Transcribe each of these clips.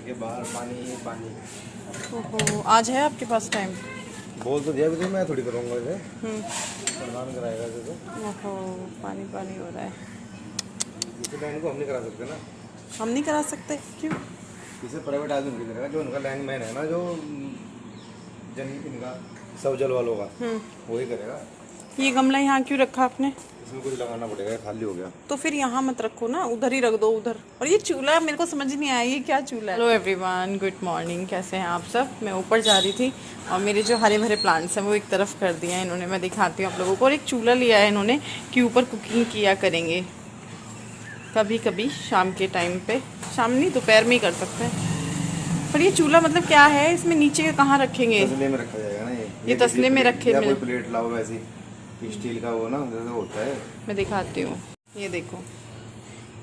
के बाहर पानी ही पानी। ओहो, आज है आपके पास टाइम? बोल तो दिया भी, मैं थोड़ी करूँगा इसे, प्रदान कराएगा इसे तो। ओहो, पानी पानी हो रहा है। इसे लाइन को हम नहीं करा सकते ना। हम नहीं करा सकते? क्यों? इसे प्राइवेट आदमी नहीं करेगा, जो उनका लाइन मैन है ना, जो जन इनका सब जल वालों का, वही करेगा। ये गमला यहाँ क्यों रखा आपने? इसमें कुछ लगाना पड़ेगा, खाली हो गया। तो फिर यहाँ मत रखो ना, उधर ही रख दो उधर। और ये चूल्हा मेरे को समझ नहीं आया, ये क्या चूल्हा है? हेलो एवरीवन, गुड मॉर्निंग, कैसे हैं आप सब? मैं ऊपर जा रही थी और मेरे जो हरे भरे प्लांट्स हैं वो एक तरफ कर दिए हैं इन्होंने। मैं दिखाती हूँ आप लोगों को। और एक चूल्हा लिया है इन्होंने कि ऊपर कुकिंग किया करेंगे कभी कभी शाम के टाइम पे। शाम नहीं, दोपहर में ही कर सकते हैं। पर ये चूल्हा मतलब क्या है, इसमें नीचे कहाँ रखेंगे? तसले में रखा जाएगा ना ये तसले में रखे या कोई प्लेट लाओ वैसी स्टील का, वो ना जैसे होता है। मैं दिखाती हूँ, ये देखो,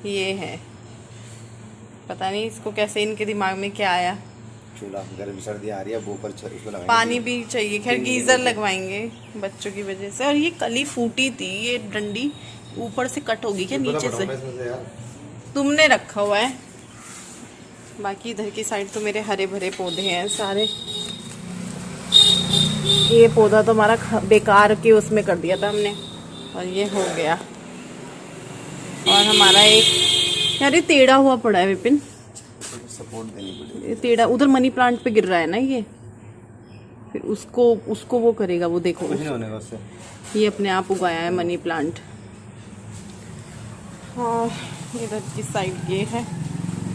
ये है। पता नहीं इसको कैसे, इनके दिमाग में क्या आया। चूल्हा गर्मी सर्दी आ रही है, वो ऊपर उसमें लगाएंगे। पानी भी चाहिए, खैर गीजर लगवाएंगे बच्चों की वजह से। और ये कली फूटी थी, ये डंडी ऊपर से कट होगी क्या नीचे से? तुमने रखा हुआ है। बाकी इधर की साइड तो मेरे हरे भरे पौधे हैं सारे। ये पौधा तो हमारा बेकार के उसमें कर दिया था हमने, और ये हो गया। और हमारा एक यार ये टेढ़ा हुआ पड़ा है विपिन, सपोर्ट देनी पड़ेगी। ये टेढ़ा उधर मनी प्लांट पे गिर रहा है ना ये, फिर उसको वो करेगा, वो देखो कुछ नहीं होने का उससे। ये अपने आप उगाया है मनी प्लांट। हाँ, इधर की साइड ये है,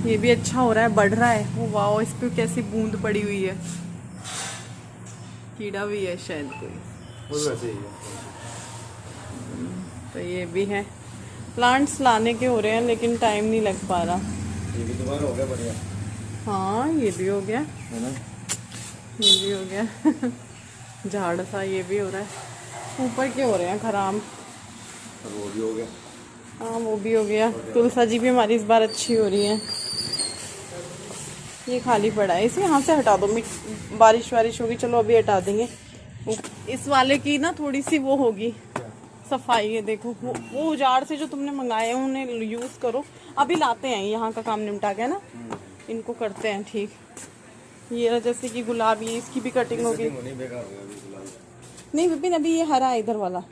ये भी अच्छा हो रहा है, बढ़ रहा है। वो वाह, इस पे कैसी बूंद पड़ी हुई है। कीड़ा भी है शायद कोई, वो वैसे ही है। तो ये भी है। प्लांट्स लाने के हो रहे हैं लेकिन टाइम नहीं लग पा रहा। ये भी दोबारा हो गया बढ़िया। हाँ, ये भी हो गया, है ना, ये भी हो गया। झाड़ सा ये भी हो रहा है। ऊपर के हो रहे हैं खराब, और वो भी हो गया। हाँ, वो भी हो गया। तुलसा जी भी हमारी इस बार अच्छी हो रही है। ये खाली पड़ा है, इसे यहाँ से हटा दो। बारिश वारिश होगी, चलो अभी हटा देंगे। इस वाले की ना थोड़ी सी वो होगी सफाई। ये देखो, वो उजाड़ से जो तुमने मंगाए हैं उन्हें यूज करो। अभी लाते हैं, यहाँ का काम निपटा गया ना, इनको करते हैं ठीक। ये जैसे कि गुलाब, ये इसकी भी कटिंग होगी। नहीं विपिन, अभी ये हरा है, इधर वाला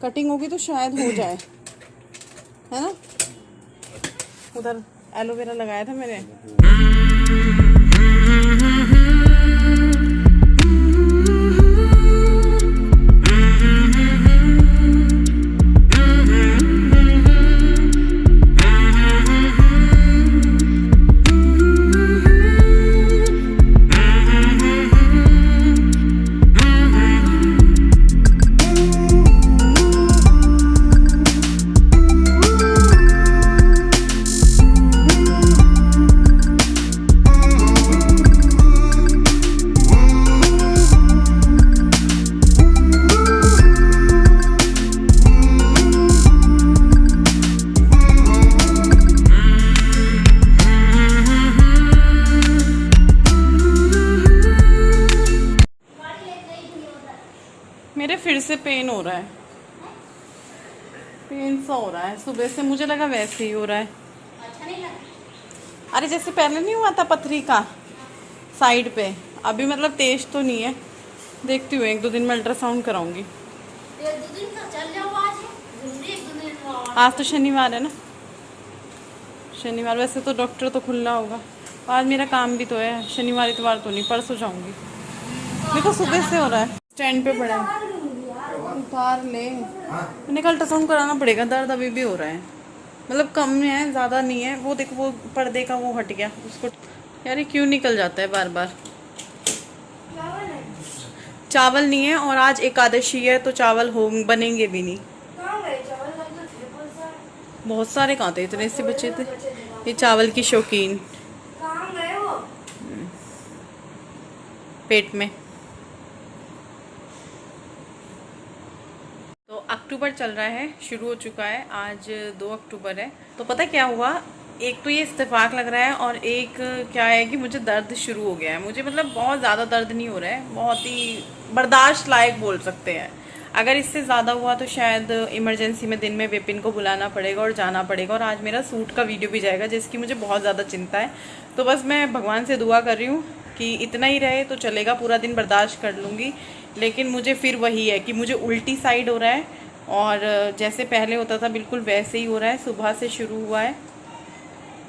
कटिंग होगी तो शायद हो जाए, है ना। उधर एलोवेरा लगाया था मैंने। मेरे फिर से पेन हो रहा है, पेन सा हो रहा है सुबह से। मुझे लगा वैसे ही हो रहा है। अच्छा नहीं लगा? अरे जैसे पहले नहीं हुआ था पथरी का साइड पे, अभी मतलब तेज तो नहीं है। देखती हूँ, 1-2 दिन में अल्ट्रासाउंड कराऊंगी। आज तो शनिवार है ना, शनिवार वैसे तो डॉक्टर तो खुला होगा। आज मेरा काम भी तो है, शनिवार इतवार तो नहीं, परसों जाऊंगी। मेरे को सुबह से हो रहा है। स्टैंड पे पड़ा है, उतार ले। मैंने कल अल्ट्रासाउंड कराना पड़ेगा, दर्द अभी भी हो रहा है, मतलब कम है, ज़्यादा नहीं है। वो देखो, वो पर्दे का वो हट गया उसको। यार ये क्यों निकल जाता है बार बार? चावल नहीं है, और आज एकादशी है तो चावल हो बनेंगे भी नहीं। बहुत सारे कहाँ थे, इतने से बचे थे। ये चावल की शौकीन पेट में। तो अक्टूबर चल रहा है, शुरू हो चुका है, आज 2 अक्टूबर है। तो पता क्या हुआ, एक तो ये इत्तेफाक लग रहा है, और एक क्या है कि मुझे दर्द शुरू हो गया है। मुझे मतलब बहुत ज़्यादा दर्द नहीं हो रहा है, बहुत ही बर्दाश्त लायक बोल सकते हैं। अगर इससे ज़्यादा हुआ तो शायद इमरजेंसी में दिन में विपिन को बुलाना पड़ेगा और जाना पड़ेगा। और आज मेरा सूट का वीडियो भी जाएगा जिसकी मुझे बहुत ज़्यादा चिंता है। तो बस मैं भगवान से दुआ कर रही हूँ कि इतना ही रहे तो चलेगा, पूरा दिन बर्दाश्त कर लूँगी। लेकिन मुझे फिर वही है कि मुझे उल्टी साइड हो रहा है और जैसे पहले होता था बिल्कुल वैसे ही हो रहा है। सुबह से शुरू हुआ है।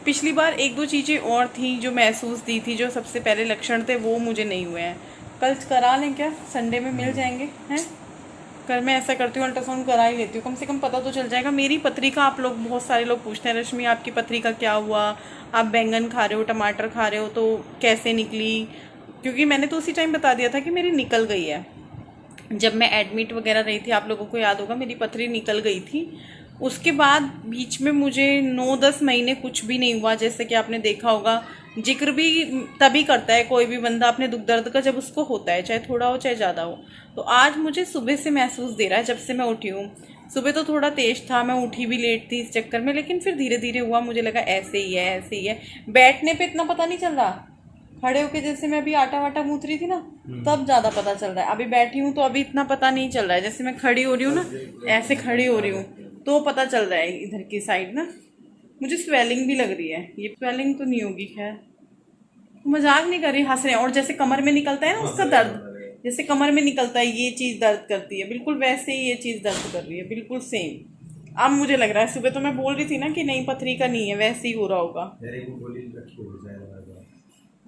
पिछली बार एक दो चीज़ें और थी जो महसूस दी थी, जो सबसे पहले लक्षण थे वो मुझे नहीं हुए हैं। कल करा लें क्या, संडे में मिल जाएंगे हैं? कल मैं ऐसा करती हूँ अल्ट्रासाउंड करा ही लेती हूँ, कम से कम पता तो चल जाएगा। मेरी पथरी का आप लोग बहुत सारे लोग पूछते हैं, रश्मि आपकी पथरी का क्या हुआ, आप बैंगन खा रहे हो, टमाटर खा रहे हो तो कैसे निकली? क्योंकि मैंने तो उसी टाइम बता दिया था कि मेरी निकल गई है। जब मैं एडमिट वगैरह रही थी, आप लोगों को याद होगा, मेरी पथरी निकल गई थी। उसके बाद बीच में मुझे 9-10 महीने कुछ भी नहीं हुआ। जैसे कि आपने देखा होगा, जिक्र भी तभी करता है कोई भी बंदा अपने दुख दर्द का जब उसको होता है, चाहे थोड़ा हो चाहे ज़्यादा हो। तो आज मुझे सुबह से महसूस दे रहा है, जब से मैं उठी हूँ। सुबह तो थोड़ा तेज था, मैं उठी भी लेट थी इस चक्कर में, लेकिन फिर धीरे धीरे हुआ। मुझे लगा ऐसे ही है, ऐसे ही है। बैठने पे इतना पता नहीं चल रहा, खड़े होके जैसे मैं अभी आटा वाटा गूंथ रही थी ना, तब ज़्यादा पता चल रहा है। अभी बैठी हूँ तो अभी इतना पता नहीं चल रहा है। जैसे मैं खड़ी हो रही हूँ ना, ऐसे खड़ी हो रही हूँ तो पता चल रहा है इधर की साइड ना। मुझे स्वेलिंग भी लग रही है। ये स्वेलिंग तो नहीं होगी, खैर मजाक नहीं कर रही, हंस रहे हैं। और जैसे कमर में निकलता है ना उसका दर्द, जैसे कमर में निकलता है ये चीज़ दर्द करती है, बिल्कुल वैसे ही ये चीज़ दर्द कर रही है, बिल्कुल सेम। अब मुझे लग रहा है, सुबह तो मैं बोल रही थी ना कि नहीं पथरी का नहीं है, वैसे ही हो रहा होगा।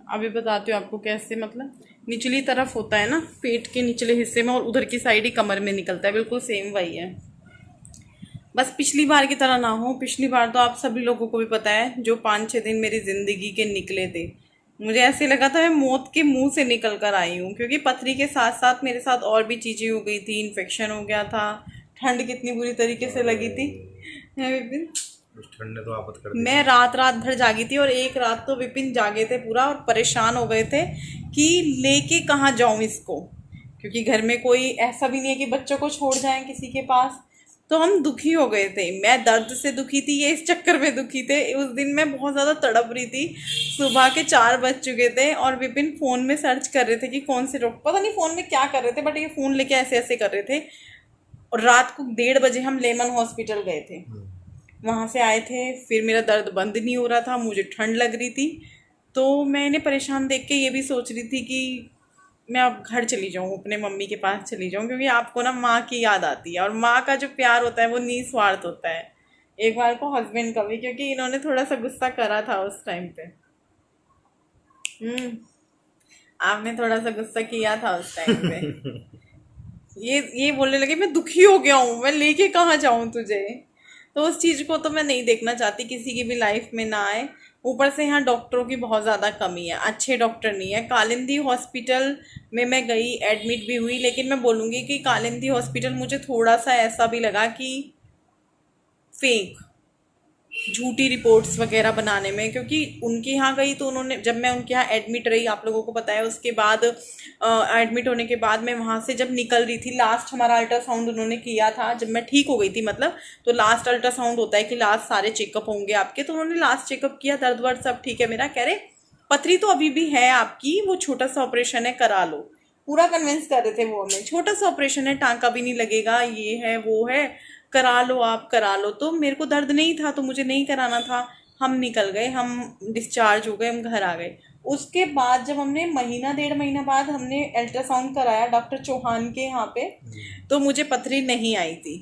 अभी बताती हूँ आपको कैसे, मतलब निचली तरफ होता है ना पेट के निचले हिस्से में, और उधर की साइड ही कमर में निकलता है, बिल्कुल सेम वही है। बस पिछली बार की तरह ना हो। पिछली बार तो आप सभी लोगों को भी पता है, जो 5-6 दिन मेरी ज़िंदगी के निकले थे, मुझे ऐसे लगा था मैं मौत के मुंह से निकल कर आई हूँ। क्योंकि पथरी के साथ साथ मेरे साथ और भी चीज़ें हो गई थी, इन्फेक्शन हो गया था, ठंड कितनी बुरी तरीके से लगी थी विपिन। ठंड ने तो आफत कर दी। मैं रात भर जागी थी, और एक रात तो विपिन जागे थे पूरा, और परेशान हो गए थे कि लेके कहाँ जाऊँ इसको, क्योंकि घर में कोई ऐसा भी नहीं है कि बच्चों को छोड़ जाएं किसी के पास। तो हम दुखी हो गए थे, मैं दर्द से दुखी थी, ये इस चक्कर में दुखी थे। उस दिन मैं बहुत ज़्यादा तड़प रही थी। सुबह के 4 बज चुके थे और विपिन फ़ोन में सर्च कर रहे थे कि कौन से डॉक्टर, पता नहीं फ़ोन में क्या कर रहे थे, बट ये फ़ोन लेके ऐसे ऐसे कर रहे थे। और रात को 1:30 बजे हम लेमन हॉस्पिटल गए थे, वहाँ से आए थे। फिर मेरा दर्द बंद नहीं हो रहा था, मुझे ठंड लग रही थी। तो मैं इन्हें परेशान देख के ये भी सोच रही थी कि मैं अब घर चली जाऊँ, अपने मम्मी के पास चली जाऊँ, क्योंकि आपको ना माँ की याद आती है, और माँ का जो प्यार होता है वो निस्वार्थ होता है। एक बार को हस्बैंड का भी, क्योंकि इन्होंने थोड़ा सा गुस्सा करा था उस टाइम पे। आपने थोड़ा सा गुस्सा किया था उस टाइम पे। ये बोलने लगे मैं दुखी हो गया हूँ, मैं लेके कहाँ जाऊँ तुझे। तो उस चीज़ को तो मैं नहीं देखना चाहती, किसी की भी लाइफ में ना आए। ऊपर से यहाँ डॉक्टरों की बहुत ज़्यादा कमी है, अच्छे डॉक्टर नहीं है। कालिंदी हॉस्पिटल में मैं गई, एडमिट भी हुई, लेकिन मैं बोलूँगी कि कालिंदी हॉस्पिटल मुझे थोड़ा सा ऐसा भी लगा कि फेक, झूठी रिपोर्ट्स वगैरह बनाने में। क्योंकि उनके यहाँ गई तो उन्होंने, जब मैं उनके यहाँ एडमिट रही, आप लोगों को पता है, उसके बाद एडमिट होने के बाद मैं वहाँ से जब निकल रही थी, लास्ट हमारा अल्ट्रासाउंड उन्होंने किया था जब मैं ठीक हो गई थी, मतलब तो लास्ट अल्ट्रासाउंड होता है कि लास्ट सारे चेकअप होंगे आपके। तो उन्होंने लास्ट चेकअप किया, दर्द वर्द सब ठीक है मेरा, कह रहे पथरी तो अभी भी है आपकी, वो छोटा सा ऑपरेशन है, करा लो। पूरा कन्विंस कर रहे थे वो हमें, छोटा सा ऑपरेशन है, टाँका भी नहीं लगेगा, ये है वो है, करा लो आप, करा लो। तो मेरे को दर्द नहीं था तो मुझे नहीं कराना था। हम निकल गए, हम डिस्चार्ज हो गए, हम घर आ गए। उसके बाद जब हमने 1-1.5 महीना बाद हमने अल्ट्रासाउंड कराया डॉक्टर चौहान के यहाँ पे, तो मुझे पथरी नहीं आई थी।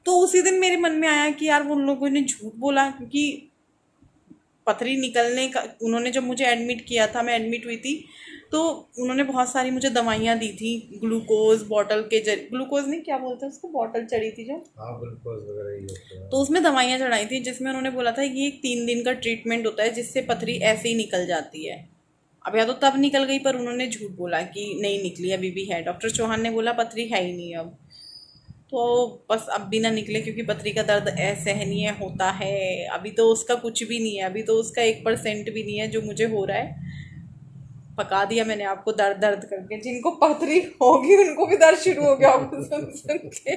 तो उसी दिन मेरे मन में आया कि यार वो उन लोगों ने झूठ बोला, क्योंकि पथरी निकलने का, उन्होंने जब मुझे एडमिट किया था, मैं एडमिट हुई थी, तो उन्होंने बहुत सारी मुझे दवाइयाँ दी थी, ग्लूकोज बॉटल के ग्लूकोज नहीं, क्या बोलते हैं उसको, बॉटल चढ़ी थी जो, हाँ ग्लूकोज वगैरह ही होता है। तो उसमें दवाइयाँ चढ़ाई थी, जिसमें उन्होंने बोला था कि एक 3 दिन का ट्रीटमेंट होता है जिससे पथरी ऐसे ही निकल जाती है। अब या तो तब निकल गई, पर उन्होंने झूठ बोला कि नहीं निकली, अभी भी है। डॉक्टर चौहान ने बोला पथरी है ही नहीं अब। तो बस अब भी ना निकले, क्योंकि पथरी का दर्द असहनीय होता है। अभी तो उसका कुछ भी नहीं है, अभी तो उसका 1% भी नहीं है जो मुझे हो रहा है। पका दिया मैंने आपको दर्द दर्द करके। जिनको पथरी होगी उनको भी दर्द शुरू हो गया होगा सुन सुन के।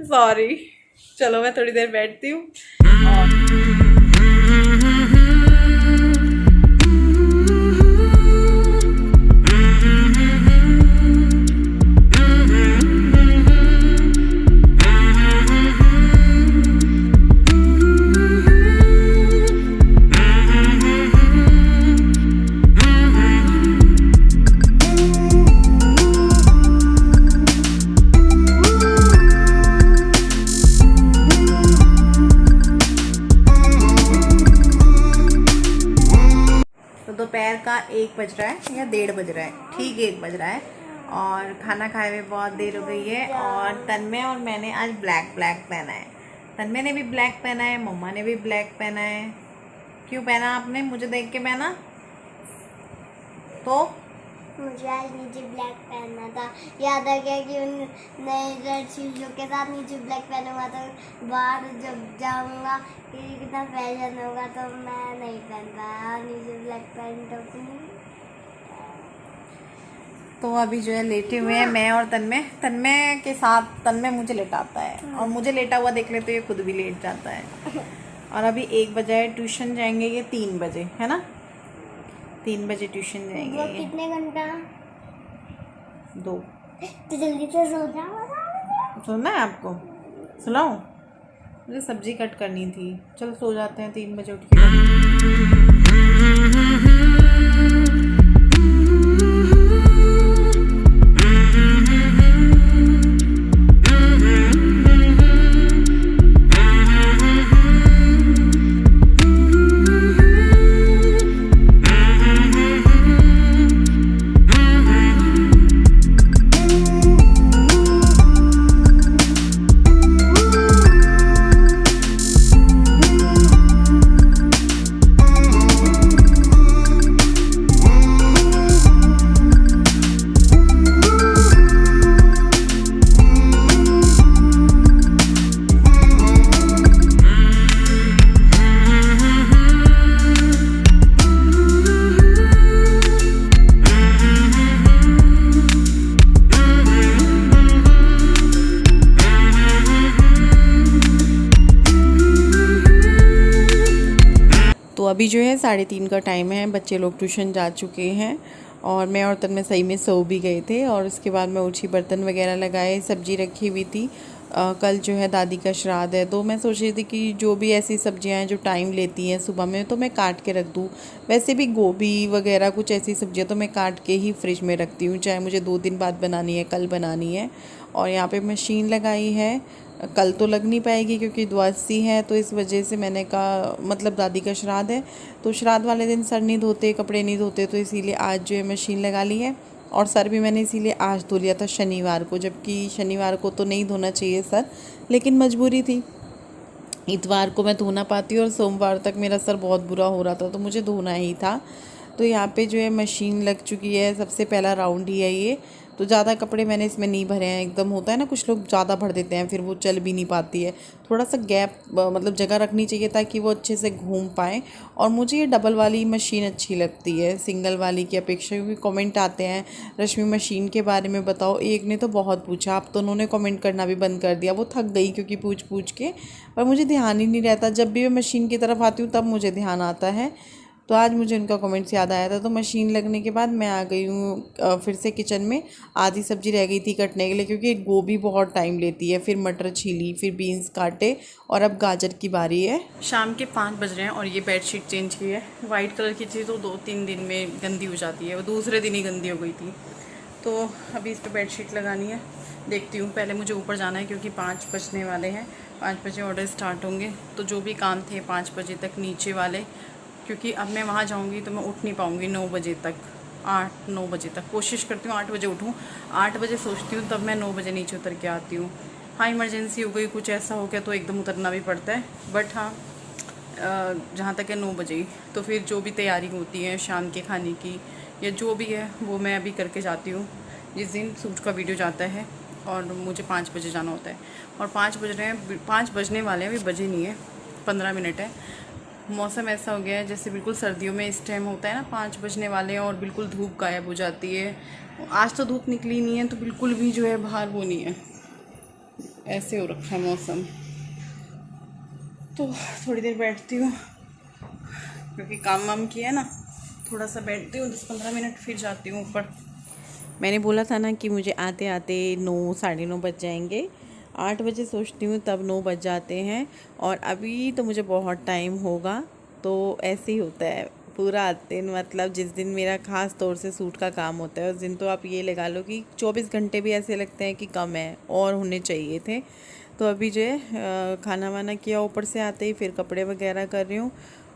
सॉरी, चलो मैं थोड़ी देर बैठती हूँ। दोपहर का 1 बज रहा है या 1:30 बज रहा है, ठीक 1 बज रहा है। और खाना खाए हुए बहुत देर हो गई है। और तन्मय और मैंने आज ब्लैक पहना है। तन्मय ने भी ब्लैक पहना है, मम्मा ने भी ब्लैक पहना है। क्यों पहना आपने? मुझे देख के पहना? तो मुझे आज नीचे ब्लैक पहनना था, याद आ गया कि उन नए रेड शूज़ों के साथ नीचे ब्लैक पहना हुआ था। बाहर जब जाऊंगा कि कितना फैशन होगा तो मैं नहीं पहन पाया, नीचे ब्लैक पैंट अपनी। तो अभी जो है लेटे हुए हैं मैं और तन्मय के साथ। तन्मय मुझे लेटाता है और मुझे लेटा हुआ देख लेते ये खुद भी लेट जाता है। और अभी 1 बजे है, ट्यूशन जाएंगे ये 3 बजे, है ना? 3 बजे ट्यूशन जाएंगे वो ये। कितने घंटा? 2। तो जल्दी से सो जाओ। सोना है आपको? सुनाओ, मुझे सब्जी कट करनी थी। चलो सो जाते हैं 3 बजे उठ के। तो अभी जो है 3:30 का टाइम है, बच्चे लोग ट्यूशन जा चुके हैं और मैं और तन्मय सही में सो भी गए थे। और उसके बाद मैं उठी, बर्तन वगैरह लगाए, सब्जी रखी हुई थी। कल जो है दादी का श्राद्ध है, तो मैं सोच रही थी कि जो भी ऐसी सब्जियां हैं जो टाइम लेती हैं सुबह में, तो मैं काट के रख दूँ। वैसे भी गोभी वगैरह कुछ ऐसी सब्जियां तो मैं काट के ही फ्रिज में रखती हूँ, चाहे मुझे 2 दिन बाद बनानी है, कल बनानी है। और यहाँ पे मशीन लगाई है, कल तो लग नहीं पाएगी क्योंकि द्वादशी है, तो इस वजह से मैंने कहा, मतलब दादी का श्राद्ध है तो श्राद्ध वाले दिन सर नहीं धोते, कपड़े नहीं धोते, तो इसीलिए आज जो है मशीन लगा ली है। और सर भी मैंने इसीलिए आज धो लिया था शनिवार को, जबकि शनिवार को तो नहीं धोना चाहिए सर, लेकिन मजबूरी थी। इतवार को मैं धो ना पाती और सोमवार तक मेरा सर बहुत बुरा हो रहा था, तो मुझे धोना ही था। तो यहाँ पे जो है मशीन लग चुकी है, सबसे पहला राउंड ही है ये। तो ज़्यादा कपड़े मैंने इसमें नहीं भरे हैं, एकदम होता है ना कुछ लोग ज़्यादा भर देते हैं फिर वो चल भी नहीं पाती है। थोड़ा सा गैप मतलब जगह रखनी चाहिए ताकि वो अच्छे से घूम पाए। और मुझे ये डबल वाली मशीन अच्छी लगती है सिंगल वाली की अपेक्षा, क्योंकि कमेंट आते हैं रश्मि मशीन के बारे में बताओ। एक ने तो बहुत पूछा, अब तो उन्होंने कमेंट करना भी बंद कर दिया, वो थक गई क्योंकि पूछ के, पर मुझे ध्यान ही नहीं रहता। जब भी मैं मशीन की तरफ आती हूँ तब मुझे ध्यान आता है। तो आज मुझे उनका कमेंट्स याद आया था, तो मशीन लगने के बाद मैं आ गई हूँ फिर से किचन में। आधी सब्ज़ी रह गई थी कटने के लिए, क्योंकि गोभी बहुत टाइम लेती है, फिर मटर छीली, फिर बीन्स काटे, और अब गाजर की बारी है। शाम के 5 बज रहे हैं और ये बेडशीट चेंज की है। वाइट कलर की चीज़ तो 2-3 दिन में गंदी हो जाती है, वो दूसरे दिन ही गंदी हो गई थी। तो अभी इस पर बेडशीट लगानी है, देखती हूँ। पहले मुझे ऊपर जाना है क्योंकि 5 बजने वाले हैं, 5 बजे ऑर्डर स्टार्ट होंगे। तो जो भी काम थे 5 बजे तक नीचे वाले, क्योंकि अब मैं वहाँ जाऊँगी तो मैं उठ नहीं पाऊँगी 9 बजे तक, 8-9 बजे तक। कोशिश करती हूँ 8 बजे उठूँ, 8 बजे सोचती हूँ, तब मैं 9 बजे नीचे उतर के आती हूँ। हाँ, इमरजेंसी हो गई, कुछ ऐसा हो गया तो एकदम उतरना भी पड़ता है, बट हाँ जहाँ तक है 9 बजे ही। तो फिर जो भी तैयारी होती है शाम के खाने की या जो भी है वो मैं अभी करके जाती हूँ, जिस दिन सूट का वीडियो जाता है। और मुझे 5 बजे जाना होता है और 5 बज रहे हैं, 5 बजने वाले हैं, अभी बजे नहीं है, 15 मिनट है। मौसम ऐसा हो गया है जैसे बिल्कुल सर्दियों में इस टाइम होता है ना, 5 बजने वाले हैं और बिल्कुल धूप गायब हो जाती है। आज तो धूप निकली नहीं है, तो बिल्कुल भी जो है बाहर वो नहीं है, ऐसे हो रखा है मौसम। तो थोड़ी देर बैठती हूँ क्योंकि काम वाम किया है ना, थोड़ा सा बैठती हूँ 10-15 मिनट, फिर जाती हूँ ऊपर। मैंने बोला था ना कि मुझे आते आते 9 साढ़े 9 बज जाएंगे। 8 बजे सोचती हूँ तब 9 बज जाते हैं, और अभी तो मुझे बहुत टाइम होगा। तो ऐसे ही होता है पूरा दिन, मतलब जिस दिन मेरा ख़ास तौर से सूट का काम होता है उस दिन तो आप ये लगा लो कि 24 घंटे भी ऐसे लगते हैं कि कम है और होने चाहिए थे। तो अभी जो है खाना वाना किया, ऊपर से आते ही फिर कपड़े वगैरह कर रही हूँ।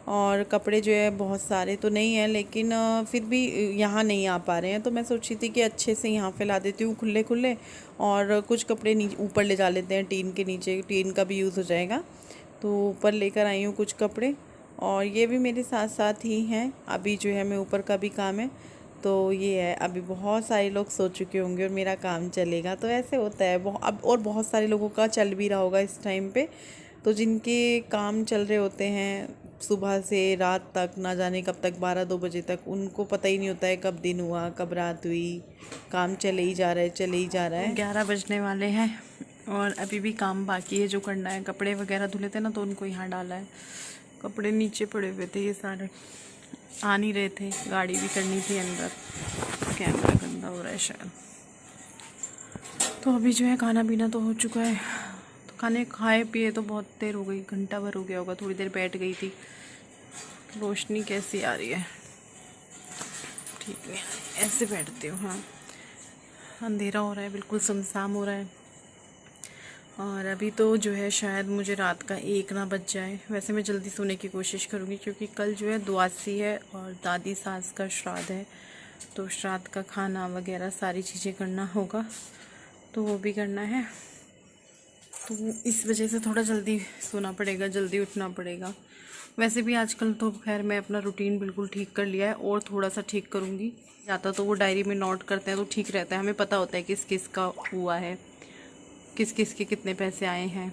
और कपड़े जो है बहुत सारे तो नहीं है, लेकिन फिर भी यहाँ नहीं आ पा रहे हैं, तो मैं सोची थी कि अच्छे से यहाँ फैला देती हूँ खुले खुले, और कुछ कपड़े नीचे ऊपर ले जा लेते हैं टीन के नीचे, टीन का भी यूज़ हो जाएगा। तो ऊपर लेकर आई हूँ कुछ कपड़े, और ये भी मेरे साथ साथ ही हैं। अभी जो है मैं ऊपर का भी काम है, तो ये है। अभी बहुत सारे लोग सो चुके होंगे और मेरा काम चलेगा, तो ऐसे होता है। अब और बहुत सारे लोगों का चल भी रहा होगा इस टाइम पे, तो जिनके काम चल रहे होते हैं सुबह से रात तक, ना जाने कब तक, 12-2 बजे तक, उनको पता ही नहीं होता है कब दिन हुआ कब रात हुई। काम चले ही जा रहा है, चले ही जा रहा है। 11 बजने वाले हैं और अभी भी काम बाकी है जो करना है। कपड़े वगैरह धुले थे ना, तो उनको यहाँ डाला है। कपड़े नीचे पड़े हुए थे, ये सारे आ नहीं रहे थे, गाड़ी भी करनी थी अंदर। कैमरा गंदा हो रहा है शायद। तो अभी जो है खाना पीना तो हो चुका है, तो खाने खाए पिए तो बहुत देर हो गई, घंटा भर हो गया होगा। थोड़ी देर बैठ गई थी। रोशनी कैसी आ रही है, ठीक है ऐसे बैठती हूँ। हाँ, अंधेरा हो रहा है, बिल्कुल सुनसान हो रहा है। और अभी तो जो है शायद मुझे रात का 1 ना बज जाए। वैसे मैं जल्दी सोने की कोशिश करूँगी, क्योंकि कल जो है द्वादशी है और दादी सास का श्राद्ध है, तो श्राद्ध का खाना वगैरह सारी चीज़ें करना होगा, तो वो भी करना है। तो इस वजह से थोड़ा जल्दी सोना पड़ेगा, जल्दी उठना पड़ेगा। वैसे भी आजकल तो खैर मैं अपना रूटीन बिल्कुल ठीक कर लिया है, और थोड़ा सा ठीक करूँगी। जाता तो वो डायरी में नोट करते हैं तो ठीक रहता है, हमें पता होता है किस किस का हुआ है, किस किस के कितने पैसे आए हैं,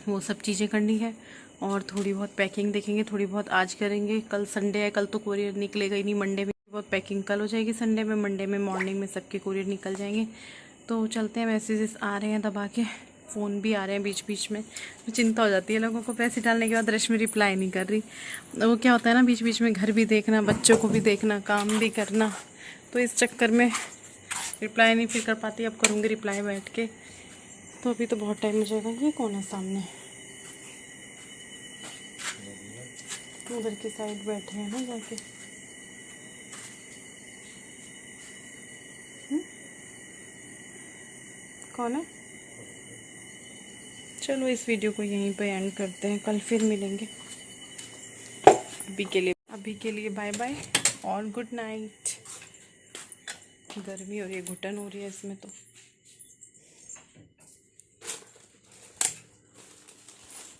वो सब चीज़ें करनी है। और थोड़ी बहुत पैकिंग देखेंगे, थोड़ी बहुत आज करेंगे। कल संडे है, कल तो कोरियर निकलेगा ही नहीं। मंडे में बहुत पैकिंग कल हो जाएगी, संडे में, मंडे में मॉर्निंग में सबके कोरियर निकल जाएंगे। तो चलते हैं। मैसेजेस आ रहे हैं दबा के, फ़ोन भी आ रहे हैं बीच बीच में, तो चिंता हो जाती है लोगों को। पैसे डालने के बाद रश्मि रिप्लाई नहीं कर रही, वो क्या होता है ना, बीच बीच में घर भी देखना, बच्चों को भी देखना, काम भी करना, तो इस चक्कर में रिप्लाई नहीं फिर कर पाती। अब करूँगी रिप्लाई बैठ के। तो अभी तो बहुत टाइम हो जाएगा। ये कौन है सामने, उधर की साइड बैठे हैं ना जाके। कौन है? चलो इस वीडियो को यहीं पे एंड करते हैं, कल फिर मिलेंगे। अभी के लिए बाय बाय और गुड नाइट। गर्मी हो रही है, घुटन हो रही है इसमें तो।